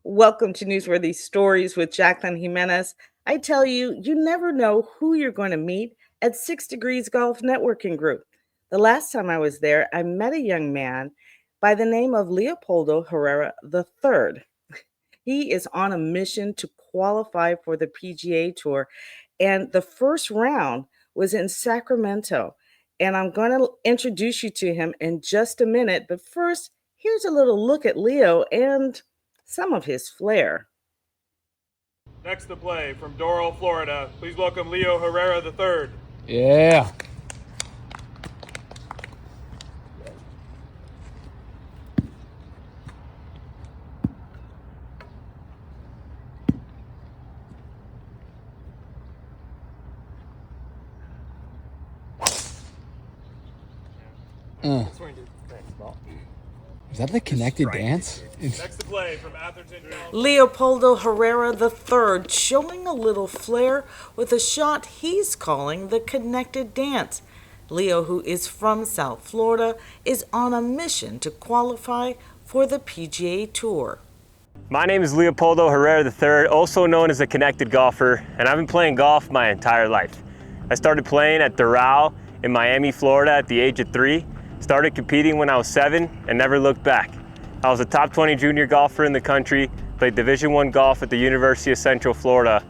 Welcome to Newsworthy Stories with Jacqueline Jimenez. I tell you, you never know who you're going to meet at 6 Degrees Golf Networking Group. The last time I was there, I met a young man by the name of Leopoldo Herrera III. He is on a mission to qualify for the PGA Tour, and the first round was in Sacramento. And I'm going to introduce you to him in just a minute. But first, here's a little look at Leo and some of his flair. Next to play from Doral, Florida, please welcome Leo Herrera III. Yeah. Is that the connected dance? Next to play from Atherton, California. Leopoldo Herrera III showing a little flair with a shot he's calling the connected dance. Leo, who is from South Florida, is on a mission to qualify for the PGA Tour. My name is Leopoldo Herrera III, also known as the Connected Golfer, and I've been playing golf my entire life. I started playing at Doral in Miami, Florida at the age of 3, started competing when I was 7, and never looked back. I was a top 20 junior golfer in the country, played Division I golf at the University of Central Florida,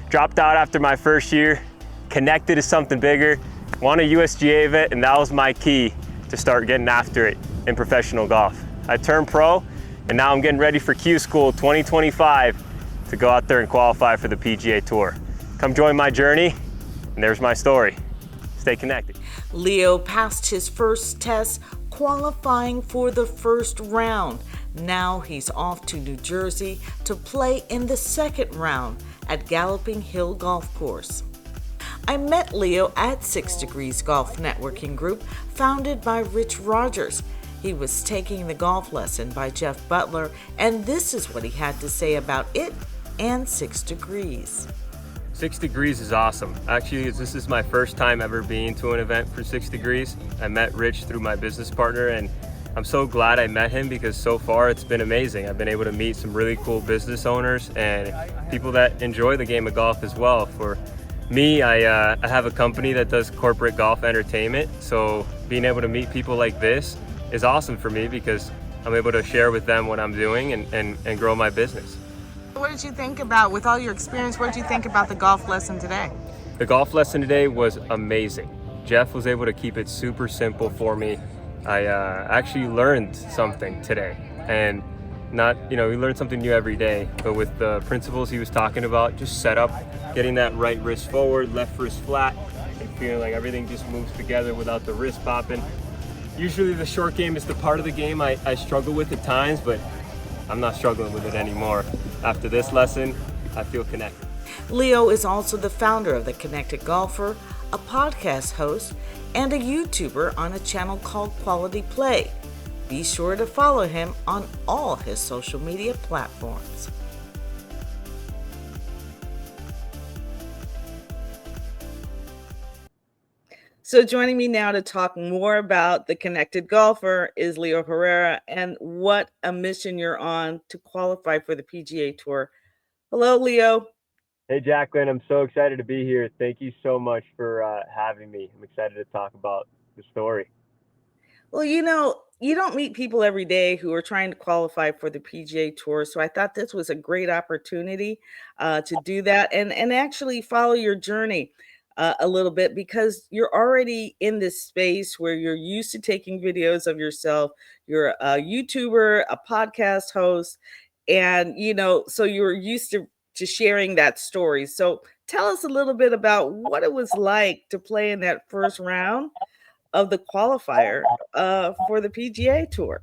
dropped out after my first year, connected to something bigger, won a USGA event, and that was my key to start getting after it in professional golf. I turned pro, and now I'm getting ready for Q School 2025 to go out there and qualify for the PGA Tour. Come join my journey, and there's my story. Stay connected. Leo passed his first test qualifying for the first round. Now he's off to New Jersey to play in the second round at Galloping Hill Golf Course. I met Leo at 6 Degrees Golf Networking Group, founded by Rich Rogers. He was taking the golf lesson by Jeff Butler, and this is what he had to say about it and 6 Degrees. 6 Degrees is awesome. Actually, this is my first time ever being to an event for 6 Degrees. I met Rich through my business partner, and I'm so glad I met him because so far it's been amazing. I've been able to meet some really cool business owners and people that enjoy the game of golf as well. For me, I have a company that does corporate golf entertainment, so being able to meet people like this is awesome for me because I'm able to share with them what I'm doing and grow my business. What did you think about, with all your experience, what did you think about the golf lesson today? The golf lesson today was amazing. Jeff was able to keep it super simple for me. I actually learned something today, and we learn something new every day, but with the principles he was talking about, just set up, getting that right wrist forward, left wrist flat, and feeling like everything just moves together without the wrist popping. Usually the short game is the part of the game I struggle with at times, but I'm not struggling with it anymore. After this lesson, I feel connected. Leo is also the founder of The Connected Golfer, a podcast host, and a YouTuber on a channel called Quality Play. Be sure to follow him on all his social media platforms. So joining me now to talk more about The Connected Golfer is Leo Herrera and what a mission you're on to qualify for the PGA Tour. Hello, Leo. Hey, Jacqueline, I'm so excited to be here. Thank you so much for having me. I'm excited to talk about the story. Well, you don't meet people every day who are trying to qualify for the PGA Tour, so I thought this was a great opportunity to do that and actually follow your journey a little bit, because you're already in this space where you're used to taking videos of yourself. You're a YouTuber, a podcast host, and so you're used to sharing that story. So tell us a little bit about what it was like to play in that first round of the qualifier for the PGA Tour.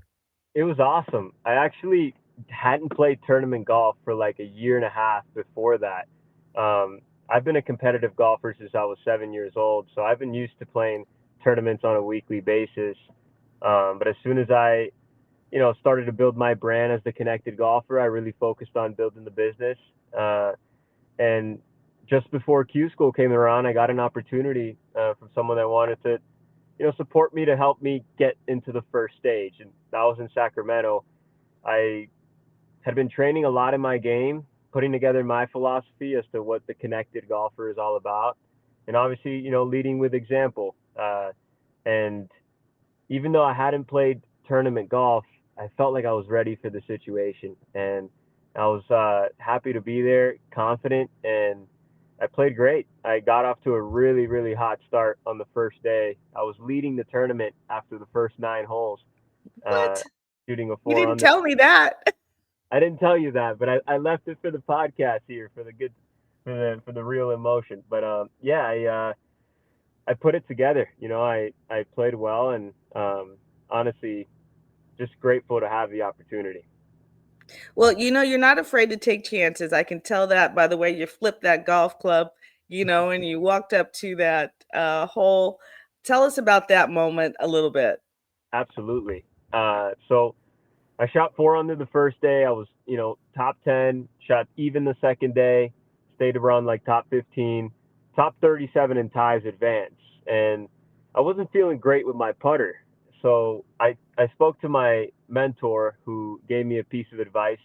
It was awesome. I actually hadn't played tournament golf for like a year and a half before that. I've been a competitive golfer since I was 7 years old, so I've been used to playing tournaments on a weekly basis. But as soon as I, started to build my brand as the Connected Golfer, I really focused on building the business. And just before Q School came around, I got an opportunity from someone that wanted to, support me to help me get into the first stage. And that was in Sacramento. I had been training a lot in my game, putting together my philosophy as to what the connected golfer is all about, and obviously, leading with example. And even though I hadn't played tournament golf, I felt like I was ready for the situation, and I was happy to be there, confident, and I played great. I got off to a really, really hot start on the first day. I was leading the tournament after the first 9 holes, uh, What? shooting a You 4 didn't under. tell me that. I didn't tell you that, but I left it for the podcast here for the good, for the real emotion. But yeah, I put it together. I played well, and honestly, just grateful to have the opportunity. Well, you're not afraid to take chances. I can tell that by the way you flipped that golf club, and you walked up to that hole. Tell us about that moment a little bit. Absolutely. So I shot 4 under the first day. I was, top 10, shot even the second day, stayed around like top 15, top 37 in ties advance. And I wasn't feeling great with my putter. So I spoke to my mentor who gave me a piece of advice.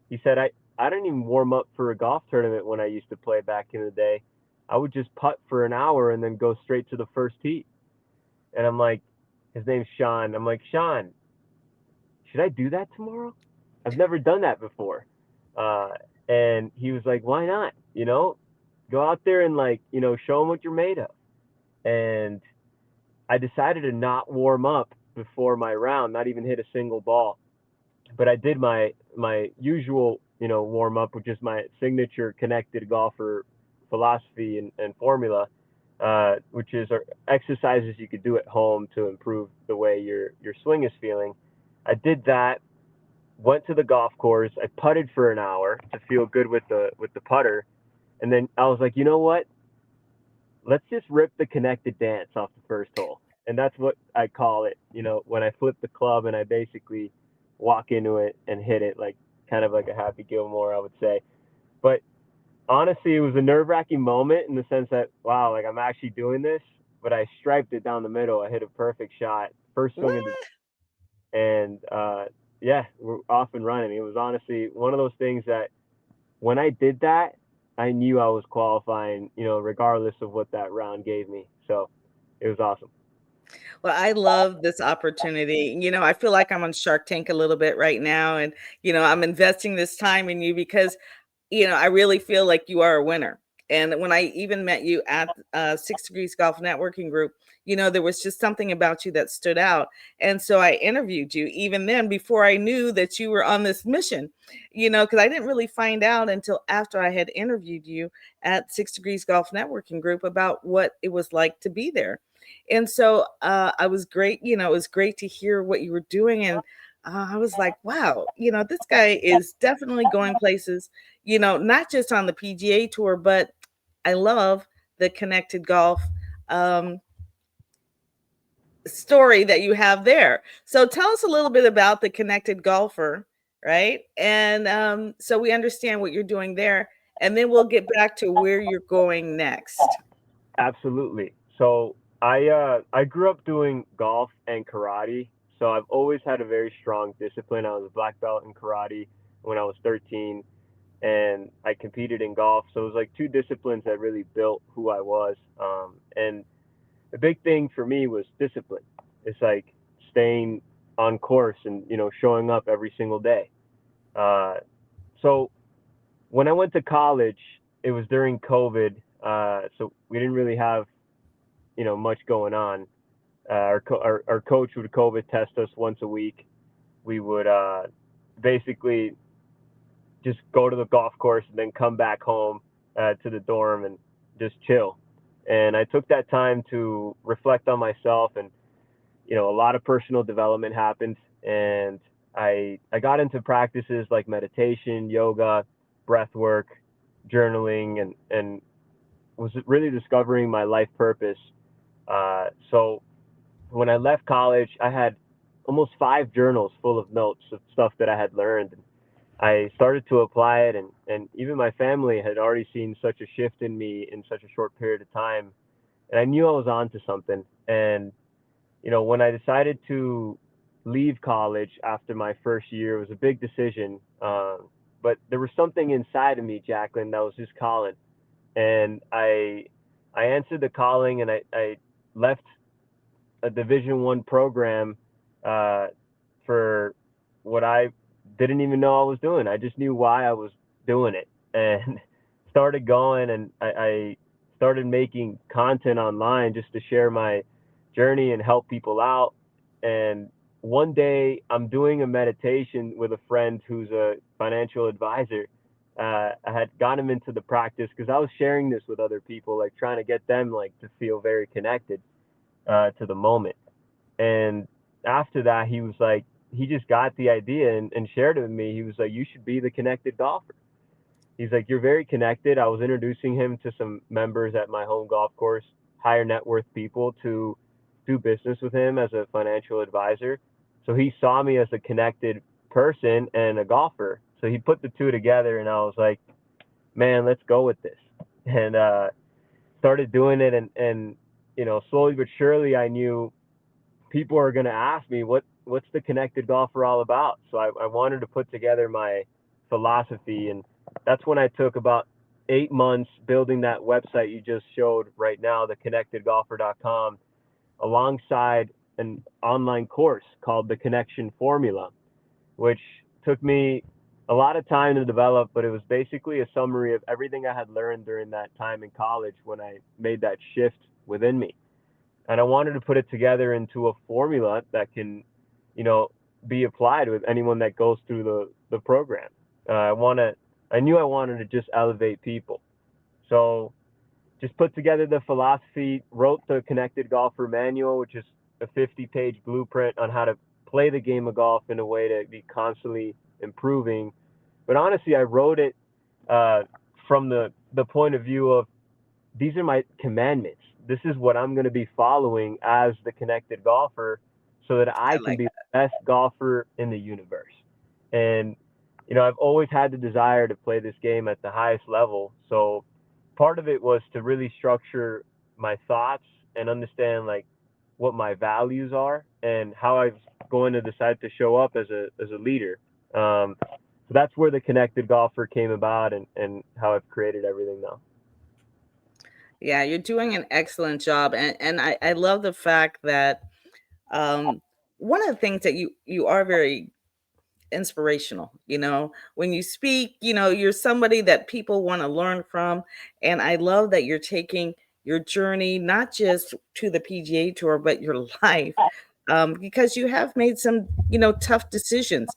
He said, I didn't even warm up for a golf tournament when I used to play back in the day. I would just putt for an hour and then go straight to the first tee. And I'm like, his name's Sean. I'm like, Sean, should I do that tomorrow? I've never done that before. Uh, and he was like, why not? Go out there and show them what you're made of. And I decided to not warm up before my round, not even hit a single ball. But I did my usual, warm up, which is my signature connected golfer philosophy and formula, which is exercises you could do at home to improve the way your swing is feeling. I did that, went to the golf course. I putted for an hour to feel good with the putter, and then I was like, you know what? Let's just rip the connected dance off the first hole, and that's what I call it. When I flip the club and I basically walk into it and hit it like kind of like a Happy Gilmore, I would say. But honestly, it was a nerve-wracking moment in the sense that wow, like I'm actually doing this. But I striped it down the middle. I hit a perfect shot, first swing of the, What? and yeah, we're off and running. It was honestly one of those things that when I did that, I knew I was qualifying, regardless of what that round gave me. So it was awesome. Well, I love this opportunity. I feel like I'm on Shark Tank a little bit right now, and I'm investing this time in you because I really feel like you are a winner. And when I even met you at 6 Degrees Golf Networking Group, there was just something about you that stood out. And so I interviewed you even then before I knew that you were on this mission, because I didn't really find out until after I had interviewed you at 6 Degrees Golf Networking Group about what it was like to be there. And so I was great, it was great to hear what you were doing. And I was like, wow, this guy is definitely going places, not just on the PGA Tour, but I love the connected golf um, story that you have there. So tell us a little bit about the connected golfer, right? And so we understand what you're doing there, and then we'll get back to where you're going next. Absolutely. So I grew up doing golf and karate. So I've always had a very strong discipline. I was a black belt in karate when I was 13, and I competed in golf. So it was like 2 disciplines that really built who I was. And the big thing for me was discipline. It's like staying on course and showing up every single day. Uh, so when I went to college, it was during COVID, so we didn't really have much going on. Our coach would COVID test us once a week. We would basically just go to the golf course and then come back home to the dorm and just chill. And I took that time to reflect on myself, and a lot of personal development happened. And I got into practices like meditation, yoga, breath work, journaling, and was really discovering my life purpose. So when I left college, I had almost 5 journals full of notes of stuff that I had learned. I started to apply it, and even my family had already seen such a shift in me in such a short period of time. And I knew I was onto something. And when I decided to leave college after my first year. It was a big decision, but there was something inside of me, Jacqueline, that was just calling. And I answered the calling, and I left a Division I program for what I didn't even know I was doing. I just knew why I was doing it, and started going, and I started making content online just to share my journey and help people out. And one day I'm doing a meditation with a friend who's a financial advisor. I had got him into the practice because I was sharing this with other people, like trying to get them like to feel very connected to the moment. And after that, he was like, he just got the idea and shared it with me. He was like, you should be the connected golfer. He's like, you're very connected. I was introducing him to some members at my home golf course, higher net worth people, to do business with him as a financial advisor. So he saw me as a connected person and a golfer. So he put the two together, and I was like, man, let's go with this. And started doing it. And, you know, slowly but surely I knew people are going to ask me, what's the connected golfer all about? So I wanted to put together my philosophy. And that's when I took about 8 months building that website you just showed right now, theconnectedgolfer.com, alongside an online course called The Connection Formula, which took me a lot of time to develop, but it was basically a summary of everything I had learned during that time in college when I made that shift within me. And I wanted to put it together into a formula that can, you know, be applied with anyone that goes through the program. I knew I wanted to just elevate people. So just put together the philosophy, wrote the Connected Golfer Manual, which is a 50-page blueprint on how to play the game of golf in a way to be constantly improving. But honestly, I wrote it from the point of view of, these are my commandments. This is what I'm going to be following as the connected golfer so that I can be the best golfer in the universe. And, you know, I've always had the desire to play this game at the highest level. So part of it was to really structure my thoughts and understand like what my values are and how I'm going to decide to show up as a leader. So that's where the connected golfer came about, and how I've created everything now. Yeah, you're doing an excellent job. And I love the fact that one of the things that you are very inspirational. You know, when you speak, you know, you're somebody that people want to learn from. And I love that you're taking your journey, not just to the PGA Tour, but your life, because you have made some, you know, tough decisions.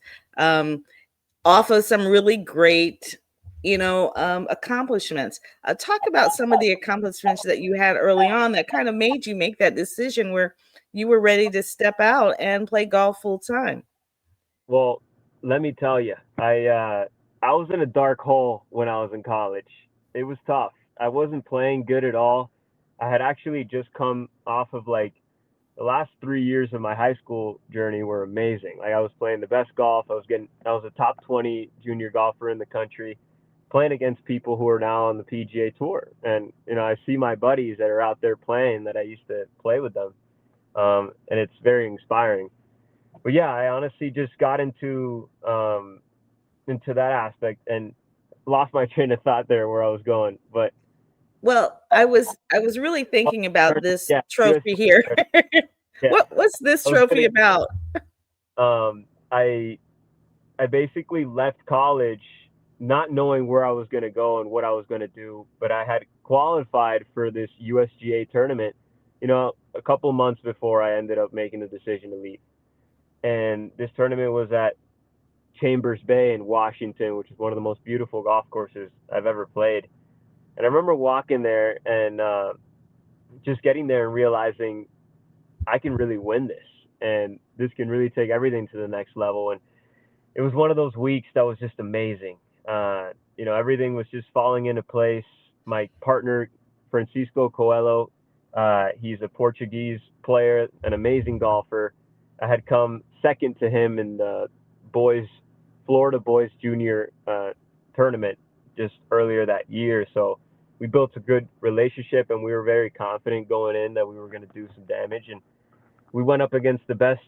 Off of some really great, you know, accomplishments. Talk about some of the accomplishments that you had early on that kind of made you make that decision where you were ready to step out and play golf full time. Well, let me tell you, I was in a dark hole when I was in college. It was tough. I wasn't playing good at all. I had actually just come off of like the last 3 years of my high school journey were amazing. Like I was playing the best golf. I was a top 20 junior golfer in the country, playing against people who are now on the PGA Tour. And, you know, I see my buddies that are out there playing that I used to play with them. And it's very inspiring. But yeah, I honestly just got into that aspect and lost my train of thought there where I was going. But Well, I was really thinking about this yeah, trophy here. yeah, What's this I was trophy gonna, about? um, I basically left college not knowing where I was going to go and what I was going to do, but I had qualified for this USGA tournament, you know, a couple months before I ended up making the decision to leave. And this tournament was at Chambers Bay in Washington, which is one of the most beautiful golf courses I've ever played. And I remember walking there and just getting there and realizing I can really win this, and this can really take everything to the next level. And it was one of those weeks that was just amazing. You know, everything was just falling into place. My partner, Francisco Coelho, he's a Portuguese player, an amazing golfer. I had come second to him in the Florida boys junior tournament just earlier that year. So we built a good relationship, and we were very confident going in that we were going to do some damage. And we went up against the best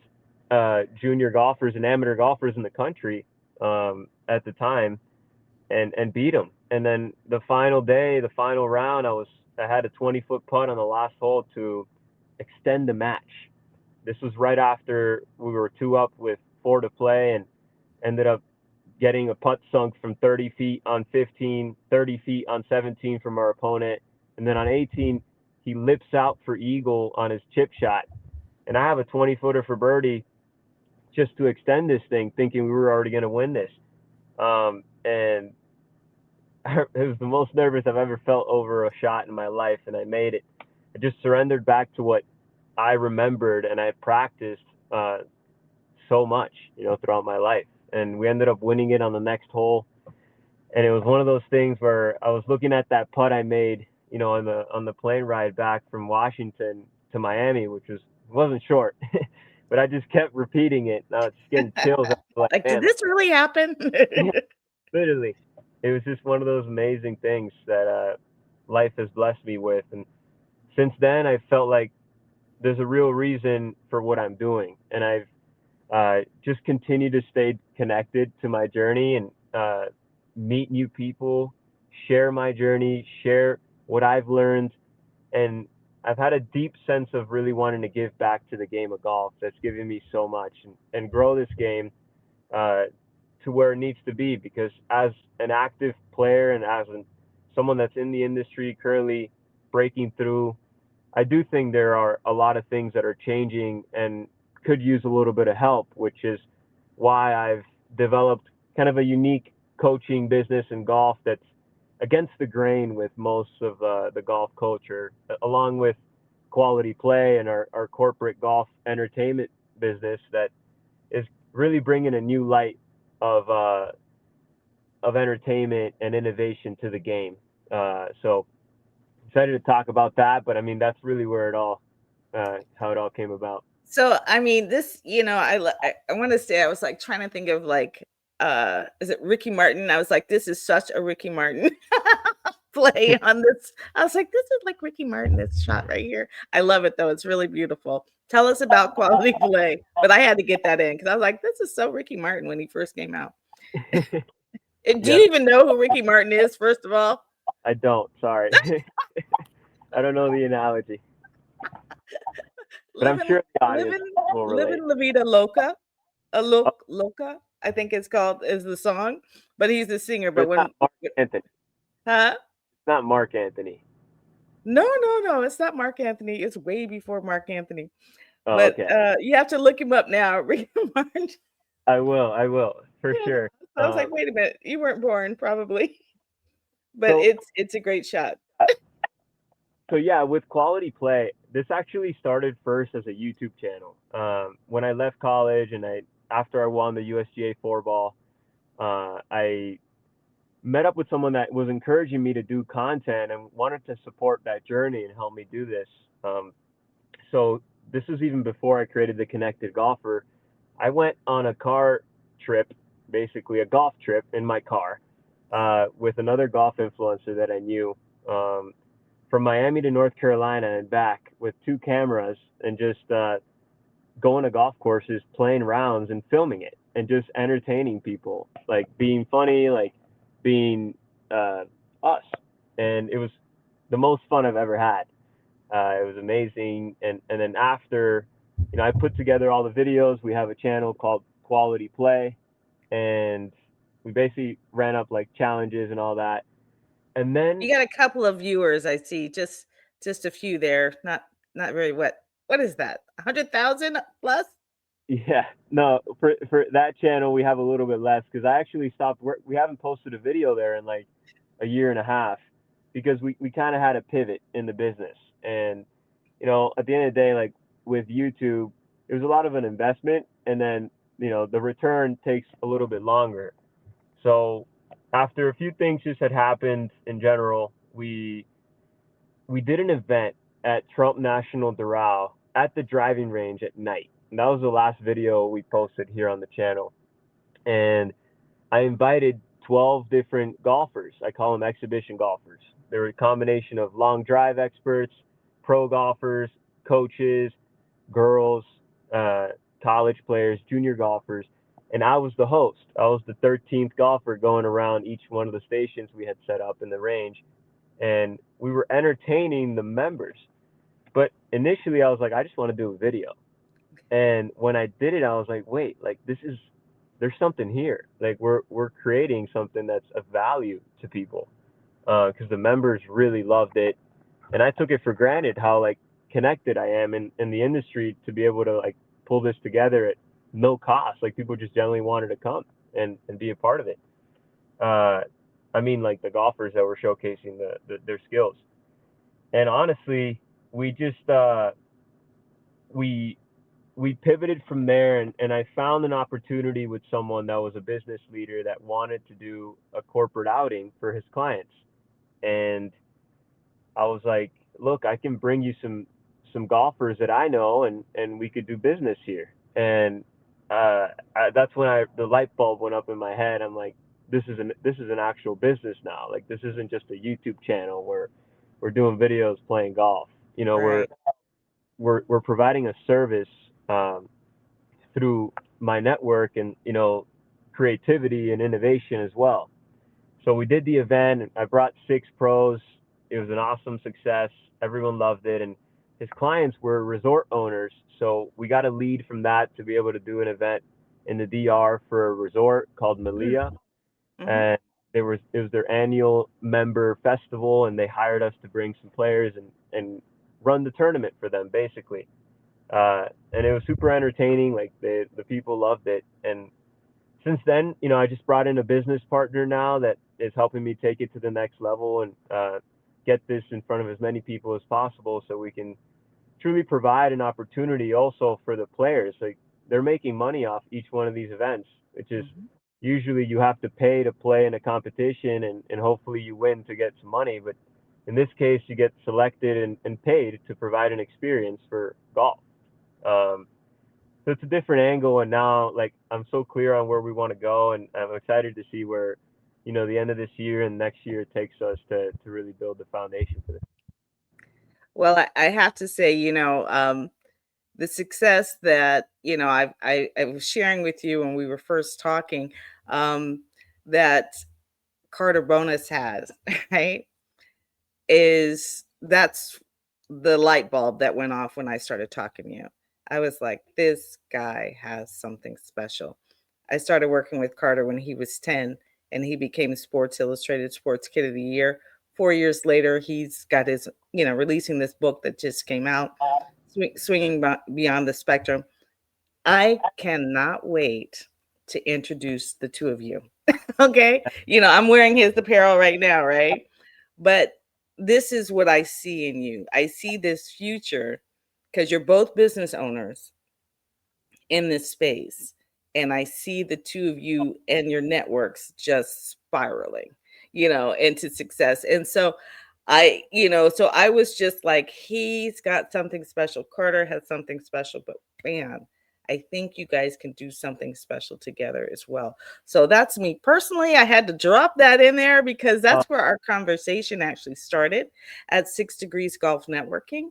junior golfers and amateur golfers in the country at the time, and beat them. And then the final day, the final round, I had a 20-foot putt on the last hole to extend the match. This was right after we were 2 up with 4 to play, and ended up getting a putt sunk from 30 feet on 15, 30 feet on 17 from our opponent. And then on 18, he lips out for eagle on his chip shot. And I have a 20-footer for birdie just to extend this thing, thinking we were already going to win this. And it was the most nervous I've ever felt over a shot in my life, and I made it. I just surrendered back to what I remembered and I practiced so much, throughout my life. And we ended up winning it on the next hole. And it was one of those things where I was looking at that putt I made, on the plane ride back from Washington to Miami, which wasn't short, but I just kept repeating it. Now it's getting chills. Like, did this really happen? Literally, it was just one of those amazing things that life has blessed me with. And since then, I felt like there's a real reason for what I'm doing. And I've just continued to stay connected to my journey and meet new people, share my journey, share what I've learned. And I've had a deep sense of really wanting to give back to the game of golf that's given me so much, and grow this game to where it needs to be. Because as an active player and as someone that's in the industry currently breaking through, I do think there are a lot of things that are changing and could use a little bit of help, which is why I've developed kind of a unique coaching business in golf that's against the grain with most of the golf culture, along with Quality Play and our corporate golf entertainment business that is really bringing a new light of entertainment and innovation to the game. So excited to talk about that, but I mean, that's really where how it all came about. So, I mean, this, I want to say, I was like trying to think of is it Ricky Martin? I was like, this is such a Ricky Martin play on this. I was like, this is like Ricky Martin, this shot right here. I love it though. It's really beautiful. Tell us about Quality Play. But I had to get that in because I was like, this is so Ricky Martin when he first came out. Do you even know who Ricky Martin is, first of all? I don't, sorry. I don't know the analogy. But I'm sure the audience will relate. Living La Vida Loca. Loca, I think it's called, is the song. But he's the singer. But when Mark Anthony. Huh? It's not Mark Anthony. No, it's not Mark Anthony. It's way before Mark Anthony. Oh, but okay. You have to look him up now, Ricky Martin. I will, for sure. So I was like, wait a minute, you weren't born, probably. But it's a great shot. So yeah, with Quality Play, this actually started first as a YouTube channel. When I left college and after I won the USGA 4-ball, I met up with someone that was encouraging me to do content and wanted to support that journey and help me do this. So this was even before I created the Connected Golfer. I went on a car trip, basically a golf trip in my car, with another golf influencer that I knew, from Miami to North Carolina and back, with 2 cameras, and just going to golf courses, playing rounds and filming it, and just entertaining people, like being funny, like being us. And it was the most fun I've ever had. It was amazing. And then after, I put together all the videos. We have a channel called Quality Play, and we basically ran up like challenges and all that. And then you got a couple of viewers, I see, just a few there. Not very. What is that? 100,000 plus? Yeah, no, for that channel we have a little bit less, because I actually stopped work. We haven't posted a video there in like a year and a half, because we kind of had a pivot in the business. And at the end of the day, like with YouTube, it was a lot of an investment, and then the return takes a little bit longer. So after a few things just had happened in general, we did an event at Trump National Doral at the driving range at night. And that was the last video we posted here on the channel. And I invited 12 different golfers. I call them exhibition golfers. They were a combination of long drive experts, pro golfers, coaches, girls, college players, junior golfers, and I was the host. I was the 13th golfer going around each one of the stations we had set up in the range, and we were entertaining the members. But initially, I was like, I just want to do a video. And when I did it, I was like, wait, like there's something here. Like we're creating something that's of value to people, because the members really loved it, and I took it for granted how like connected I am in the industry to be able to like pull this together at no cost. Like people just generally wanted to come and be a part of it. I mean, like the golfers that were showcasing their skills. And honestly, we just we we pivoted from there, and I found an opportunity with someone that was a business leader that wanted to do a corporate outing for his clients. And I was like, look, I can bring you some golfers that I know, and we could do business here. And that's when the light bulb went up in my head. I'm like, this is an actual business now. Like this isn't just a YouTube channel where we're doing videos playing golf. You know, Right. we're providing a service, through my network and creativity and innovation as well. So we did the event, and I brought 6 pros. It was an awesome success. Everyone loved it, and his clients were resort owners. So we got a lead from that to be able to do an event in the DR for a resort called Malia, Mm-hmm. and it was their annual member festival, and they hired us to bring some players and run the tournament for them basically. And it was super entertaining. Like the people loved it, and since then, I just brought in a business partner now that is helping me take it to the next level and get this in front of as many people as possible, so we can truly provide an opportunity also for the players. Like they're making money off each one of these events, which is Mm-hmm. usually you have to pay to play in a competition, and hopefully you win to get some money. But in this case, you get selected and paid to provide an experience for golf. Um, so it's a different angle, and now like I'm so clear on where we want to go, and I'm excited to see where the end of this year and next year takes us to really build the foundation for this. Well, I have to say, the success that I was sharing with you when we were first talking, um, that Carter Bonus has, right? That's the light bulb that went off when I started talking to you. I was like, this guy has something special. I started working with Carter when he was 10, and he became Sports Illustrated Sports Kid of the Year. 4 years later, he's got his, releasing this book that just came out, Swinging Beyond the Spectrum. I cannot wait to introduce the two of you. Okay. I'm wearing his apparel right now, right? But this is what I see in you. I see this future because you're both business owners in this space. And I see the two of you and your networks just spiraling, into success. And so so I was just like, he's got something special. Carter has something special, but man, I think you guys can do something special together as well. So that's me personally. I had to drop that in there because Uh, that's where our conversation actually started at 6 Degrees Golf Networking.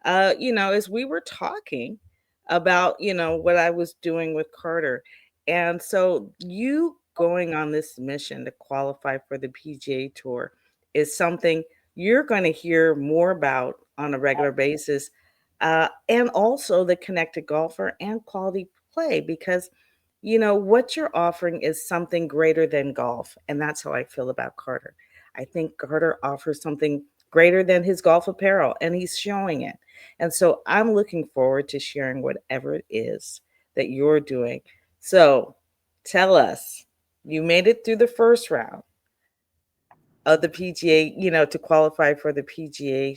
As we were talking about, what I was doing with Carter. And so you going on this mission to qualify for the PGA Tour is something you're going to hear more about on a regular basis. And also the connected golfer and quality play, because what you're offering is something greater than golf. And that's how I feel about Carter. I think Carter offers something greater than his golf apparel, and he's showing it. And so I'm looking forward to sharing whatever it is that you're doing. So tell us, you made it through the first round of the PGA, to qualify for the PGA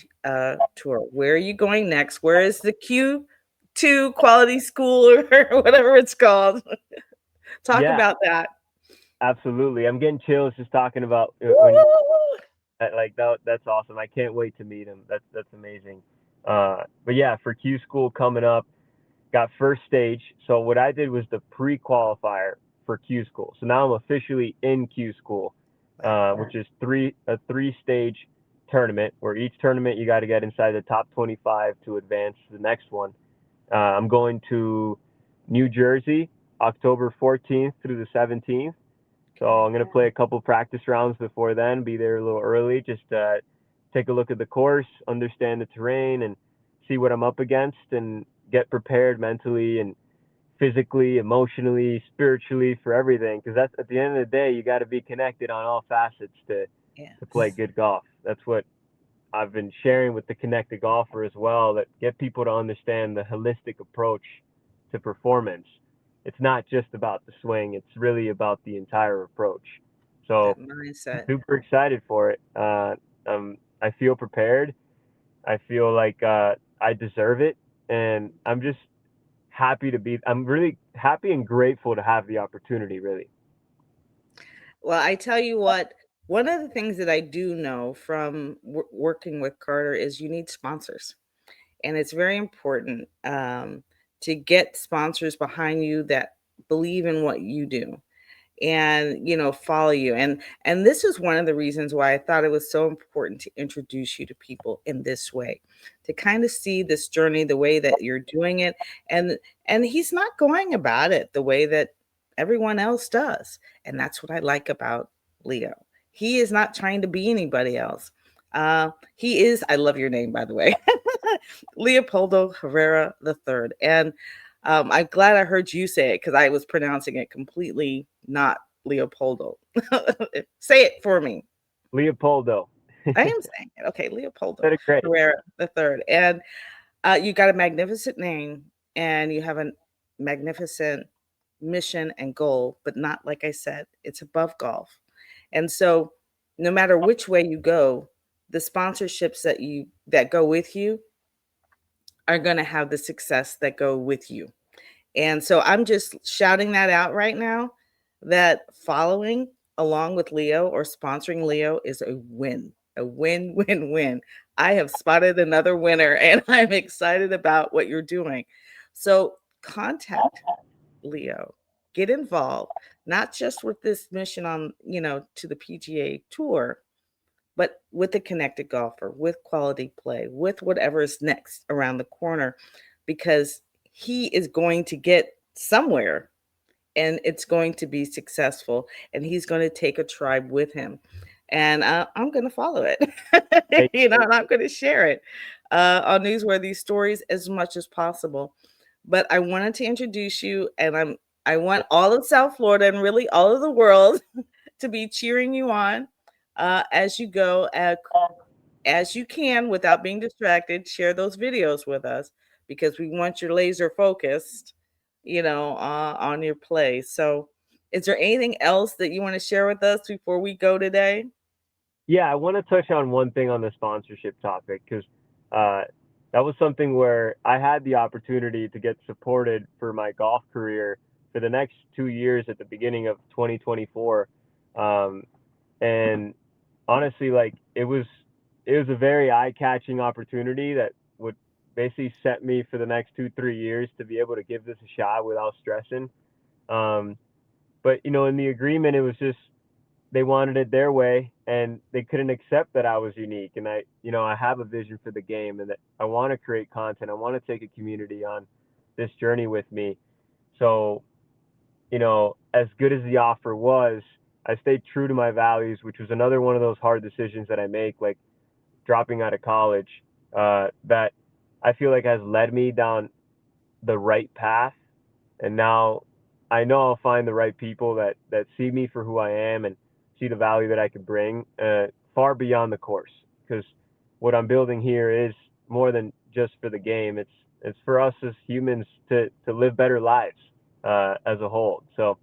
Tour. Where are you going next? Where is the Q2 quality school or whatever it's called? Talk yeah, about that. absolutely. I'm getting chills just talking about when you Woo! like that's awesome. I can't wait to meet him. That's amazing. But yeah, for Q school coming up, got first stage. So what I did was the pre-qualifier for Q school. So now I'm officially in Q school, which is a 3-stage tournament where each tournament you got to get inside the top 25 to advance to the next one. I'm going to New Jersey, October 14th through the 17th. So I'm going to play a couple practice rounds before then, be there a little early, just take a look at the course, understand the terrain, and see what I'm up against, and get prepared mentally and physically, emotionally, spiritually for everything. Because that's, at the end of the day, you got to be connected on all facets to play Yes. good golf. That's what I've been sharing with the Connected Golfer as well, that get people to understand the holistic approach to performance. It's not just about the swing, it's really about the entire approach. So That mindset. super excited for it. I feel prepared. I feel like I deserve it. And I'm just I'm really happy and grateful to have the opportunity, really. Well, I tell you what, one of the things that I do know from working with Carter is you need sponsors. And it's very important to get sponsors behind you that believe in what you do and follow you. And this is one of the reasons why I thought it was so important to introduce you to people in this way, to kind of see this journey the way that you're doing it. And he's not going about it the way that everyone else does, and that's what I like about Leo. He is not trying to be anybody else. He is, I love your name, by the way, Leopoldo Herrera III. And I'm glad I heard you say it, because I was pronouncing it completely not Leopoldo. Say it for me. Leopoldo. I am saying it. Okay, Leopoldo Said it great. Herrera III. And you got a magnificent name, and you have a magnificent mission and goal, but not, like I said, it's above golf. And so no matter which way you go, the sponsorships that go with you are going to have the success that go with you. And so I'm just shouting that out right now, that following along with Leo or sponsoring Leo is a win. A win, win, win. I have spotted another winner, and I'm excited about what you're doing. So contact Leo, get involved, not just with this mission on, to the PGA Tour, but with the Connected Golfer, with quality play, with whatever is next around the corner, because he is going to get somewhere, and it's going to be successful, and he's going to take a tribe with him. And I'm going to follow it, and I'm going to share it on Newsworthy Stories as much as possible. But I wanted to introduce you, and I want all of South Florida and really all of the world to be cheering you on as you go, as you can without being distracted. Share those videos with us, because we want your laser focused, on your play. So, is there anything else that you want to share with us before we go today? Yeah, I want to touch on one thing on the sponsorship topic, because that was something where I had the opportunity to get supported for my golf career for the next 2 years at the beginning of 2024. And honestly, like it was a very eye-catching opportunity that would basically set me for the next 2-3 years to be able to give this a shot without stressing. But in the agreement, it was just they wanted it their way, and they couldn't accept that I was unique. And I have a vision for the game, and that I want to create content. I want to take a community on this journey with me. So, as good as the offer was, I stayed true to my values, which was another one of those hard decisions that I make, like dropping out of college, that I feel like has led me down the right path. And now I know I'll find the right people that see me for who I am and see the value that I could bring far beyond the course. Because what I'm building here is more than just for the game. It's for us as humans to live better lives as a whole. So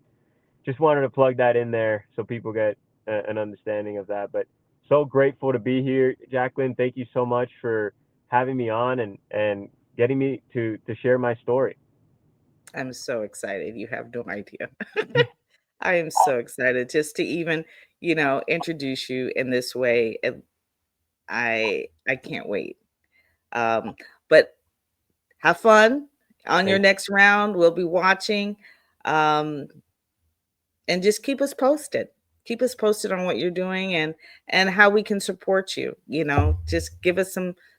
just wanted to plug that in there so people get an understanding of that. But so grateful to be here, Jacqueline. Thank you so much for having me on and getting me to share my story. I'm so excited. You have no idea. I am so excited just to even, introduce you in this way. And I can't wait. Um, but have fun on your Thank next round. We'll be watching. Um, and just keep us posted. Keep us posted on what you're doing, and how we can support you. Just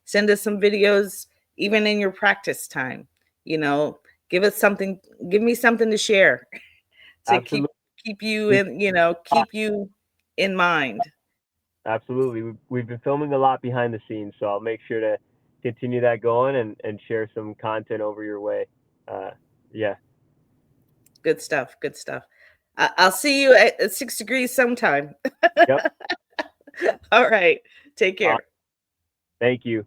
send us some videos, even in your practice time. You know, Give us something, give me something to share to Absolutely. keep you in, keep you in mind. Absolutely. We've been filming a lot behind the scenes, so I'll make sure to continue that going and share some content over your way. Yeah. Good stuff. Good stuff. I'll see you at 6 degrees sometime. Yep. All right. Take care. Thank you.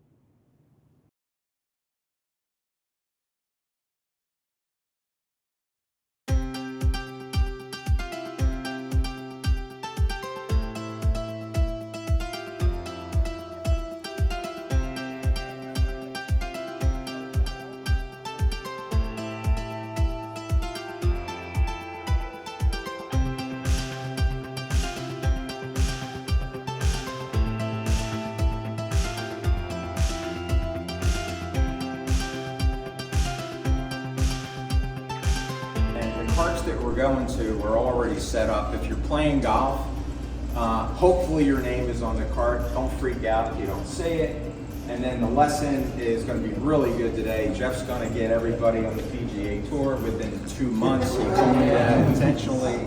And the carts that we're going to are already set up. If you're playing golf, hopefully your name is on the cart. Don't freak out if you don't see it. And then the lesson is going to be really good today. Jeff's going to get everybody on the PGA Tour within 2 months. He told me that intentionally.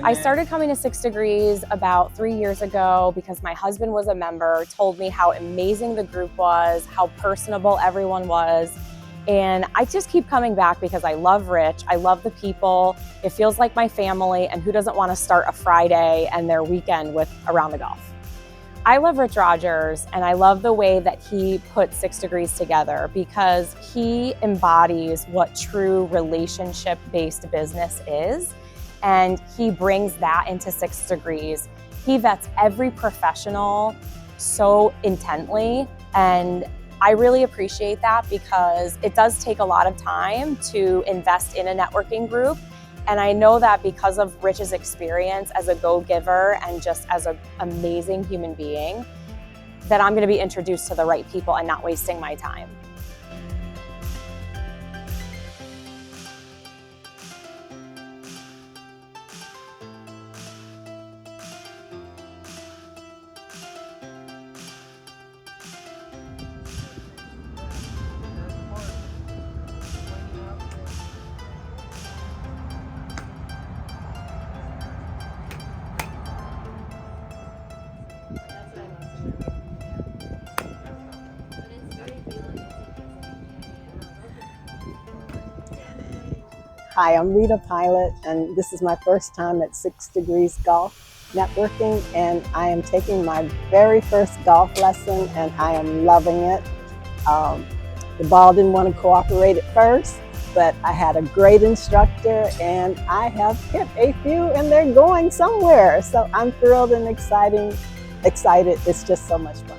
I started coming to 6 Degrees about 3 years ago because my husband was a member, told me how amazing the group was, how personable everyone was. And I just keep coming back because I love Rich, I love the people, it feels like my family, and who doesn't want to start a Friday and their weekend with around the golf? I love Rich Rogers, and I love the way that he put 6 Degrees together because he embodies what true relationship-based business is, and he brings that into 6 Degrees. He vets every professional so intently, and I really appreciate that because it does take a lot of time to invest in a networking group. And I know that because of Rich's experience as a go-giver and just as an amazing human being, that I'm going to be introduced to the right people and not wasting my time. Hi, I'm Rita Pilot, and this is my first time at 6 Degrees Golf Networking, and I am taking my very first golf lesson, and I am loving it. The ball didn't want to cooperate at first, but I had a great instructor, and I have hit a few, and they're going somewhere. So I'm thrilled and excited. It's just so much fun.